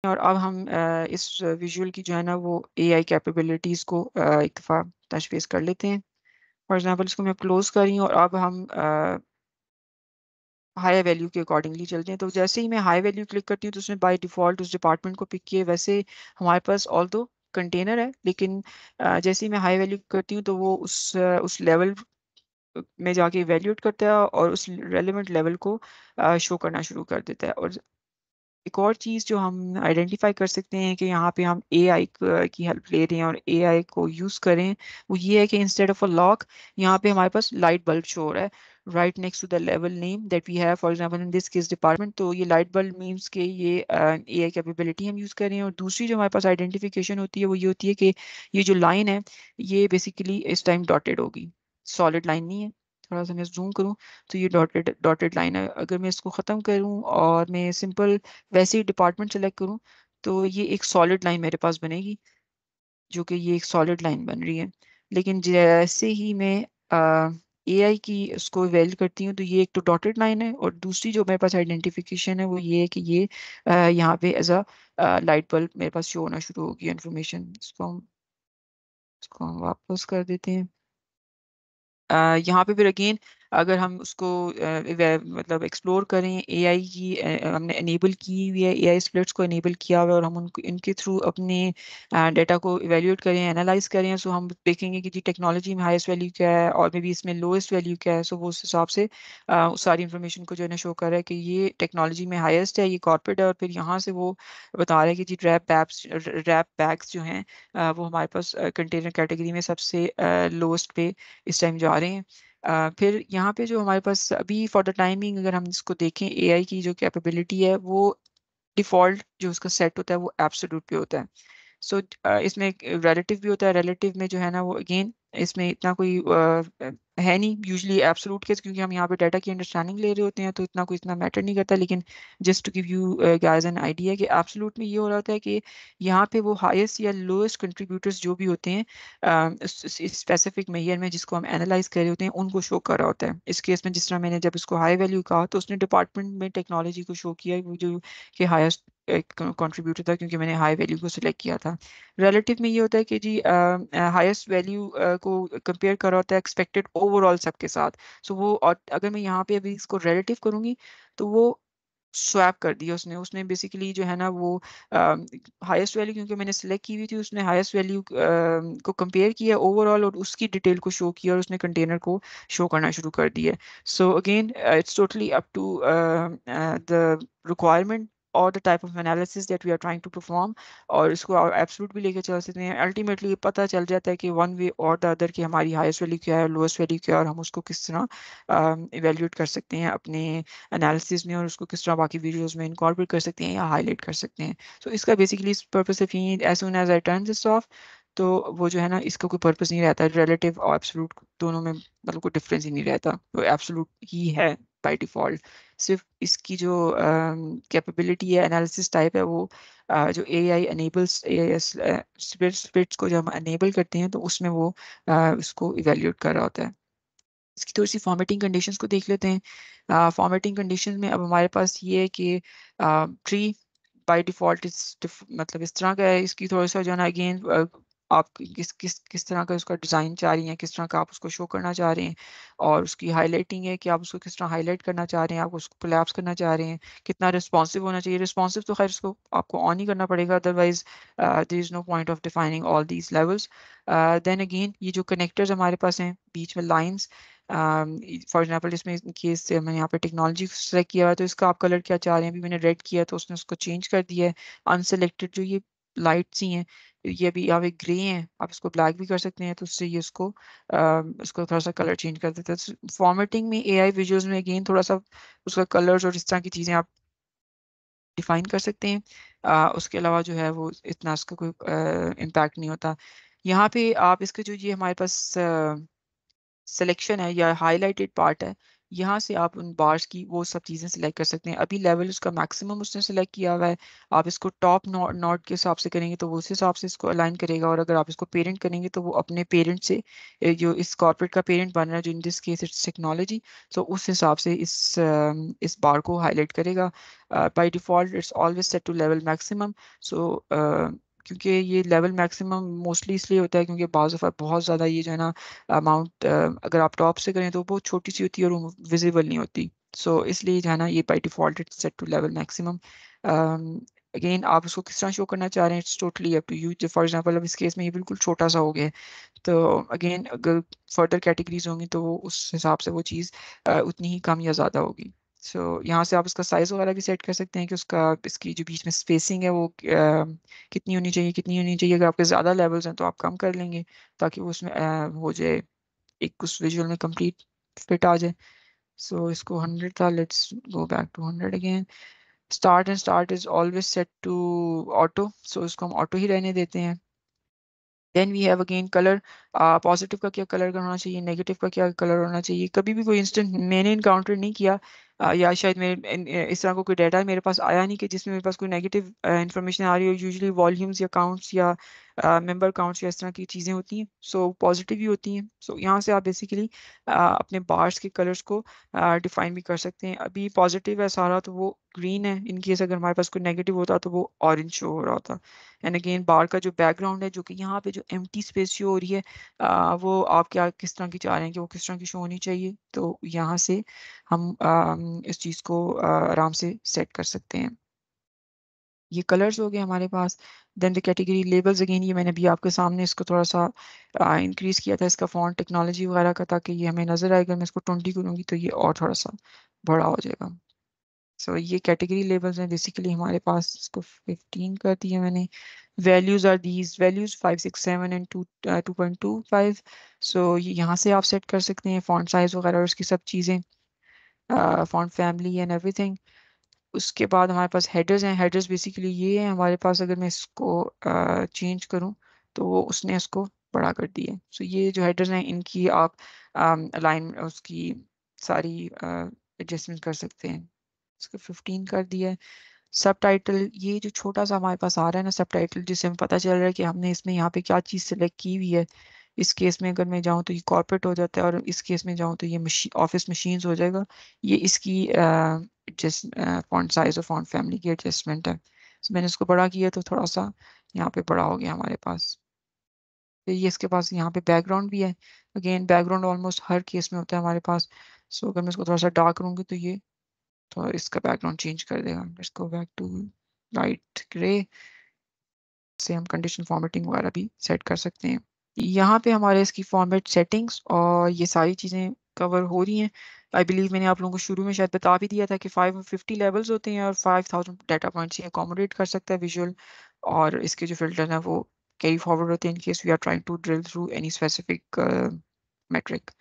और अब हम इस विजुअल की जो है ना वो एआई कैपेबिलिटीज़ को एक दफ़ा तशवीश कर लेते हैं। फॉर एग्जांपल इसको मैं क्लोज कर रही हूँ और अब हम हाई वैल्यू के अकॉर्डिंगली चलते हैं। तो जैसे ही मैं हाई वैल्यू क्लिक करती हूँ तो उसने बाय डिफ़ॉल्ट उस डिपार्टमेंट को पिक किए। वैसे हमारे पास ऑल दो कंटेनर है, लेकिन जैसे ही मैं हाई वैल्यू करती हूँ तो वो उस लेवल में जाके इवेल्यूएट करता है और उस रेलेवेंट लेवल को शो करना शुरू कर देता है। और एक और चीज़ जो हम आइडेंटिफाई कर सकते हैं कि यहाँ पे हम एआई की हेल्प ले रहे हैं और एआई को यूज़ करें, वो ये है कि इंस्टेड ऑफ अ लॉक यहाँ पे हमारे पास लाइट बल्ब शो हो रहा है right next to the level name that we have. For example in this case department, तो ये लाइट बल्ब मीन्स के ये एआई कैपेबिलिटी हम यूज़ कर रहे हैं। और दूसरी जो हमारे पास आइडेंटिफिकेशन होती है वो ये होती है कि ये जो लाइन है ये बेसिकली इस टाइम डॉटेड होगी, सॉलिड लाइन नहीं है। थोड़ा सा मैं जूम करूँ तो ये डॉटेड डॉटेड लाइन है। अगर मैं इसको ख़त्म करूँ और मैं सिंपल वैसे ही डिपार्टमेंट सेलेक्ट करूँ तो ये एक सॉलिड लाइन मेरे पास बनेगी, जो कि ये एक सॉलिड लाइन बन रही है। लेकिन जैसे ही मैं एआई की उसको वैल्यू करती हूँ तो ये एक तो डॉटेड लाइन है और दूसरी जो मेरे पास आइडेंटिफिकेशन है वो ये है कि ये यहाँ पे एज अ लाइट बल्ब मेरे पास शो होना शुरू होगी इन्फॉर्मेशन। इसको हम वापस कर देते हैं। यहाँ पे फिर अगेन अगर हम उसको मतलब एक्सप्लोर करें एआई की, हमने एनेबल की हुई है, एआई स्प्लिट्स को एनेबल किया हुआ है और हम उनको इनके थ्रू अपने डाटा को इवेल्यूएट करें, एनालाइज करें। सो हम देखेंगे कि जी टेक्नोलॉजी में हाईएस्ट वैल्यू क्या है और मे बी इसमें लोएस्ट वैल्यू क्या है। सो वो उस हिसाब से उस सारी इंफॉर्मेशन को जो है ना शो कर रहा है कि ये टेक्नोलॉजी में हाईएस्ट है, ये कॉर्पोरेट है। और फिर यहाँ से वो बता रहा है कि जी रैप बैग्स जो हैं वो हमारे पास कंटेनर कैटेगरी में सबसे लोएस्ट पे इस टाइम जा रहे हैं। फिर यहाँ पे जो हमारे पास अभी फॉर द टाइमिंग अगर हम इसको देखें एआई की जो कैपेबिलिटी है वो डिफ़ॉल्ट जो उसका सेट होता है वो एब्सोल्यूट पे होता है। सो इसमें एक रिलेटिव भी होता है। रिलेटिव में जो है ना वो अगेन इसमें इतना कोई है नहीं यूजली एब्सोल्यूट केस, क्योंकि हम यहाँ पे डाटा की अंडरस्टैंडिंग ले रहे होते हैं तो इतना कोई इतना मैटर नहीं करता। लेकिन just to give you guys an idea कि एब्सोल्यूट में ये हो रहा होता है कि यहाँ पे वो हाईएस्ट या लोएस्ट कंट्रीब्यूटर्स जो भी होते हैं स्पेसिफिक मेजर में जिसको हम एनालाइज कर रहे होते हैं उनको शो कर रहा होता है। इस केस में जिस तरह मैंने जब इसको हाई वैल्यू कहा तो उसने डिपार्टमेंट में टेक्नोलॉजी को शो किया वो जो कि हाईएस्ट कंट्रीब्यूटर था, क्योंकि मैंने हाई वैल्यू को सिलेक्ट किया था। रिलेटिव में ये होता है कि जी हाईएस्ट वैल्यू को कंपेयर करा होता है एक्सपेक्टेड ओवरऑल सबके साथ। सो वो, और अगर मैं यहाँ पे अभी इसको रिलेटिव करूंगी तो वो स्वैप कर दिया उसने उसने बेसिकली जो है ना वो हाईएस्ट वैल्यू क्योंकि मैंने सेलेक्ट की हुई थी उसने हाईएस्ट वैल्यू को कंपेयर किया ओवरऑल और उसकी डिटेल को शो किया और उसने कंटेनर को शो करना शुरू कर दिया। So again it's totally up to the requirement और the type of analysis that we are trying to perform. और इसको एब्सोल्यूट भी लेके चल सकते हैं। अल्टीमेटली पता चल जाता है कि वन वे और द अदर की हमारी हाईएस्ट वैल्यू क्या है, लोएस्ट वैल्यू क्या है और हम उसको किस तरह इवेल्यूएट कर सकते हैं अपने एनालिसिस में और उसको किस तरह बाकी वीडियोस में इनकॉर्पोरेट कर सकते हैं या हाईलाइट कर सकते हैं। सो इसका बेसिकली इस पर्पस सिर्फ यही, as soon as I turn this off तो वो जो है ना इसका कोई पर्पस नहीं रहता। रिलेटिव और एब्सोल्यूट दोनों में मतलब कोई डिफरेंस ही नहीं रहता, वो एब्सोल्यूट ही है बाय डिफॉल्ट। सिर्फ इसकी जो कैपेबिलिटी है एनालिसिस टाइप है वो जो एआई एनेबल्स स्प्लिट्स को जब हम एनेबल करते हैं तो उसमें वो उसको इवेल्यूएट कर रहा होता है। इसकी थोड़ी सी फॉर्मेटिंग कंडीशंस को देख लेते हैं। फॉर्मेटिंग कंडीशंस में अब हमारे पास ये है कि ट्री बाय डिफॉल्ट इस मतलब इस तरह का है। इसकी थोड़ा सा जो है ना अगेन आप किस तरह का उसका डिज़ाइन चाह रही हैं, किस तरह का आप उसको शो करना चाह रहे हैं और उसकी हाईलाइटिंग है कि आप उसको किस तरह हाईलाइट करना चाह रहे हैं, आप उसको कोलैप्स करना चाह रहे हैं, कितना रिस्पॉन्सिव होना चाहिए। रिस्पॉन्सिव तो खैर उसको आपको ऑन ही करना पड़ेगा, otherwise there is no point of defining all these levels. Then again ये जो कनेक्टर्स हमारे पास हैं बीच में लाइंस, फॉर एग्जाम्पल इसमें केस से मैंने यहाँ पे टेक्नोलॉजी सेलेक्ट किया हुआ है तो इसका आप कलर क्या चाह रहे हैं, अभी मैंने रेड किया तो उसने उसको चेंज कर दिया है। अनसेलेक्टेड जो ये लाइट्स ही हैं ये अभी आप एक ग्रे हैं, आप इसको ब्लैक भी कर सकते हैं तो उससे ये इसको थोड़ा सा कलर चेंज कर देता है। फॉर्मेटिंग में एआई विजुअल्स में अगेन थोड़ा सा उसका कलर्स और इस तरह की चीज़ें आप डिफाइन कर सकते हैं। उसके अलावा जो है वो इतना उसका कोई इम्पैक्ट नहीं होता। यहाँ पे आप इसके जो ये हमारे पास सिलेक्शन है या हाईलाइटेड पार्ट है यहाँ से आप उन बार्स की वो सब चीज़ें सिलेक्ट कर सकते हैं। अभी लेवल उसका मैक्सिमम उसने सिलेक्ट किया हुआ है। आप इसको टॉप नॉट के हिसाब से करेंगे तो वो उस हिसाब से इसको अलाइन करेगा, और अगर आप इसको पेरेंट करेंगे तो वो अपने पेरेंट से जो इस कॉर्पोरेट का पेरेंट बन रहा है, जो in this case it's technology, तो उस हिसाब से इस बार को हाईलाइट करेगा। By default it's always set to level maximum. So क्योंकि ये लेवल मैक्सिमम मोस्टली इसलिए होता है क्योंकि बाज़ दफ़ा बहुत ज़्यादा ये जो है ना अमाउंट, अगर आप टॉप से करें तो बहुत छोटी सी होती है और विजिबल नहीं होती। सो इसलिए जो है ना ये by default it's set to level maximum. Again आप उसको किस तरह शो करना चाह रहे हैं, it's totally up to you. For example अब इस केस में ये बिल्कुल छोटा सा हो गया है, तो अगेन अगर फर्दर कैटेगरीज होंगी तो वो उस हिसाब से वो चीज़ उतनी ही कम या ज़्यादा होगी। सो यहाँ से आप उसका साइज़ वगैरह भी सेट कर सकते हैं कि उसका इसकी जो बीच में स्पेसिंग है वो कितनी होनी चाहिए, कितनी होनी चाहिए। अगर आपके ज़्यादा लेवल्स हैं तो आप कम कर लेंगे ताकि वो उसमें हो जाए, एक उस विजुअल में कंप्लीट फिट आ जाए। सो इसको 100 था, let's go back to 100 again. Start is always set to auto, so इसको हम ऑटो ही रहने देते हैं। Then we have again colour. Positive का क्या कलर होना चाहिए, नेगेटिव का क्या कलर होना चाहिए। कभी भी कोई इंस्टेंट मैंने इनकाउंटर नहीं किया, या शायद मेरे इस तरह को कोई डाटा मेरे पास आया नहीं कि जिसमें मेरे पास कोई नेगेटिव इंफॉर्मेशन आ रही हो। यूजुअली वॉल्यूम्स या काउंट्स या मेंबर काउंट्स या इस तरह की चीज़ें होती हैं, सो पॉजिटिव ही होती हैं। सो यहाँ से आप बेसिकली अपने बार्स के कलर्स को डिफाइन भी कर सकते हैं। अभी पॉजिटिव है सारा तो वो ग्रीन है, इन केस अगर हमारे पास कोई नेगेटिव होता तो वो ऑरेंज शो हो रहा होता। एंड अगेन बार का जो बैकग्राउंड है, जो कि यहाँ पे जो एम्प्टी स्पेस शो हो रही है, वो आप क्या किस तरह की चाह रहे हैं कि वो किस तरह की शो होनी चाहिए, तो यहाँ से हम इस चीज़ को आराम से सेट कर सकते हैं। ये कलर्स हो गए हमारे पास। Then the category labels, again ये मैंने भी आपके सामने इसको थोड़ा सा इंक्रीज किया था, इसका फॉन्ट टेक्नोलॉजी वगैरह का, ताकि ये हमें नजर आएगा। मैं इसको 20 करूँगी तो ये और थोड़ा सा बड़ा हो जाएगा। सो ये कैटेगरी लेबल्स हैं बेसिकली हमारे पास। इसको 15 कर दिया मैंने। Values are these values 5 6 7 and 2.25। So ये यहाँ से आप सेट कर सकते हैं फॉन्ट साइज वगैरह और उसकी सब चीज़ें, फॉन्ट फैमिली एंड एवरीथिंग। उसके बाद हमारे पास हेडर्स हैं। हेडर्स बेसिकली ये है हमारे पास, अगर मैं इसको चेंज करूँ तो वो उसने इसको बड़ा कर दिया है। सो ये जो हेडर्स हैं इनकी आप अलाइन उसकी सारी एडजस्टमेंट कर सकते हैं। इसको 15 कर दिया है। सब टाइटल, ये जो छोटा सा हमारे पास आ रहा है ना सब टाइटल, जिससे हमें पता चल रहा है कि हमने इसमें यहाँ पे क्या चीज़ सेलेक्ट की हुई है। इस केस में अगर मैं जाऊँ तो ये कॉर्पोरेट हो जाता है, और इस केस में जाऊँ तो ये मशीन ऑफिस मशीन्स हो जाएगा। ये इसकी एडजस्ट फॉन्ट साइज और फॉन्ट फैमिली की एडजस्टमेंट है। So मैंने इसको बड़ा किया तो थोड़ा सा यहाँ पे बड़ा हो गया हमारे पास। तो ये इसके पास यहाँ पे बैकग्राउंड भी है। अगेन बैकग्राउंड ऑलमोस्ट हर केस में होता है हमारे पास। सो अगर मैं इसको थोड़ा सा डार्क करूँगी तो ये तो इसका बैकग्राउंड चेंज कर देगा। Let's go back to light grey. से हम कंडीशन फॉर्मेटिंग वगैरह भी सेट कर सकते हैं। यहाँ पे हमारे इसकी फॉर्मेट सेटिंग्स और ये सारी चीज़ें कवर हो रही हैं। आई बिलीव मैंने आप लोगों को शुरू में शायद बता भी दिया था कि 550 लेवल्स होते हैं और 5000 डाटा पॉइंट्स ये अकोमोडेट कर सकता है विजुअल। और इसके जो फिल्टर हैं वो कैरी फॉरवर्ड होते हैं in case we are trying to drill through any specific metric.